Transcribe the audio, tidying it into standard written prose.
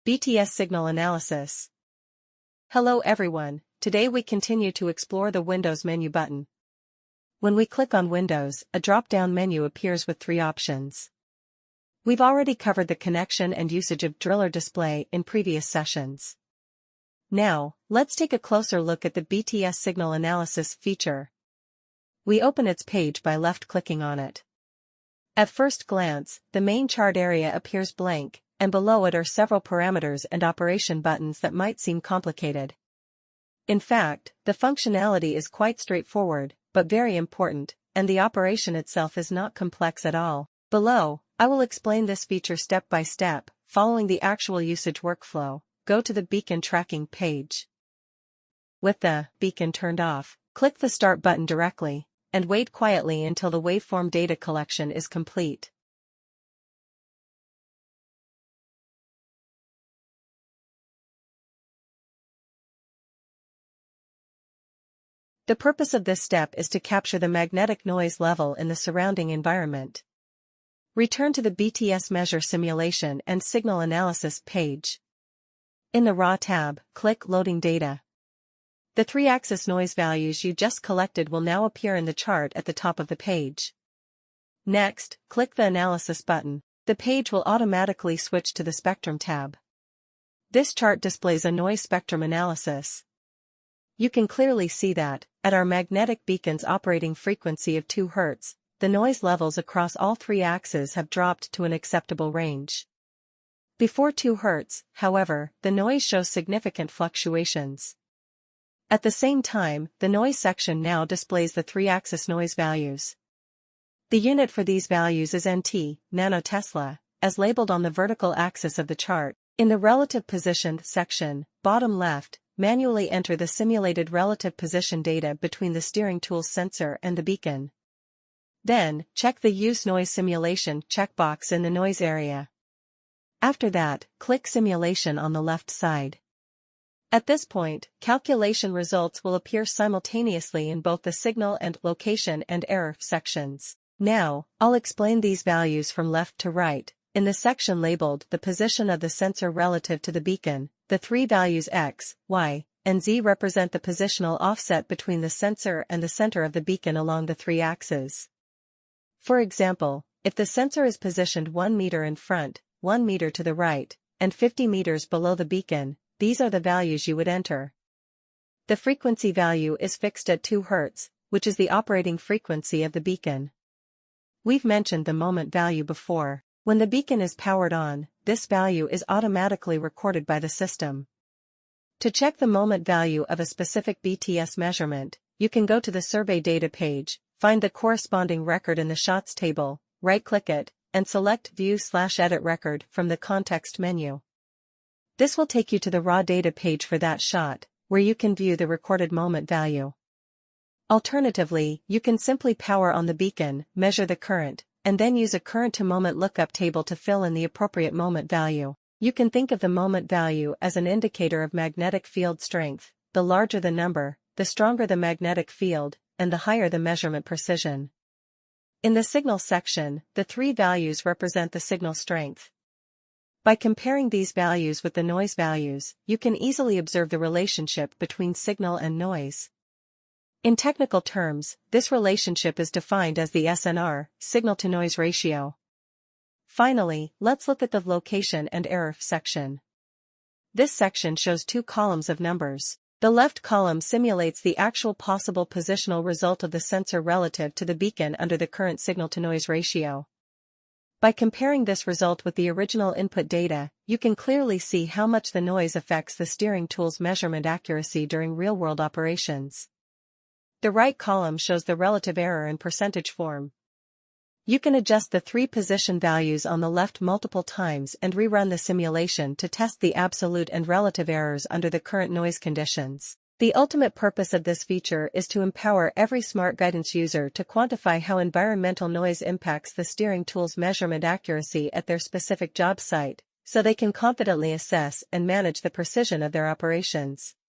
BTS signal analysis. Hello everyone, today we continue to explore the Windows menu button. When we click on Windows, a drop-down menu appears with three options. We've already covered the connection and usage of driller display in previous sessions. Now, let's take a closer look at the BTS signal analysis feature. We open its page by left-clicking on it. At first glance, the main chart area appears blank, and below it are several parameters and operation buttons that might seem complicated. In fact, the functionality is quite straightforward, but very important, and the operation itself is not complex at all. Below, I will explain this feature step by step, following the actual usage workflow. Go to the beacon tracking page. With the beacon turned off, click the Start button directly, and wait quietly until the waveform data collection is complete. The purpose of this step is to capture the magnetic noise level in the surrounding environment. Return to the BTS measure simulation and signal analysis page. In the Raw tab, click Loading Data. The three-axis noise values you just collected will now appear in the chart at the top of the page. Next, click the Analysis button. The page will automatically switch to the Spectrum tab. This chart displays a noise spectrum analysis. You can clearly see that, at our magnetic beacon's operating frequency of 2 Hz, the noise levels across all three axes have dropped to an acceptable range. Before 2 Hz, however, the noise shows significant fluctuations. At the same time, the noise section now displays the three-axis noise values. The unit for these values is NT, nanotesla, as labeled on the vertical axis of the chart. In the Relative Position section, bottom left, manually enter the simulated relative position data between the steering tool's sensor and the beacon. Then, check the Use Noise Simulation checkbox in the noise area. After that, click Simulation on the left side. At this point, calculation results will appear simultaneously in both the signal and location and error sections. Now, I'll explain these values from left to right. In the section labeled the position of the sensor relative to the beacon, the three values X, Y, and Z represent the positional offset between the sensor and the center of the beacon along the three axes. For example, if the sensor is positioned 1 meter in front, 1 meter to the right, and 50 meters below the beacon, these are the values you would enter. The frequency value is fixed at 2 Hz, which is the operating frequency of the beacon. We've mentioned the moment value before. When the beacon is powered on, this value is automatically recorded by the system. To check the moment value of a specific BTS measurement, you can go to the survey data page, find the corresponding record in the shots table, right-click it, and select View/Edit Record from the context menu. This will take you to the raw data page for that shot, where you can view the recorded moment value. Alternatively, you can simply power on the beacon, measure the current, and then use a current-to-moment lookup table to fill in the appropriate moment value. You can think of the moment value as an indicator of magnetic field strength. The larger the number, the stronger the magnetic field, and the higher the measurement precision. In the signal section, the three values represent the signal strength. By comparing these values with the noise values, you can easily observe the relationship between signal and noise. In technical terms, this relationship is defined as the SNR, signal-to-noise ratio. Finally, let's look at the location and error section. This section shows 2 columns of numbers. The left column simulates the actual possible positional result of the sensor relative to the beacon under the current signal-to-noise ratio. By comparing this result with the original input data, you can clearly see how much the noise affects the steering tool's measurement accuracy during real-world operations. The right column shows the relative error in percentage form. You can adjust the 3 position values on the left multiple times and rerun the simulation to test the absolute and relative errors under the current noise conditions. The ultimate purpose of this feature is to empower every smart guidance user to quantify how environmental noise impacts the steering tool's measurement accuracy at their specific job site, so they can confidently assess and manage the precision of their operations.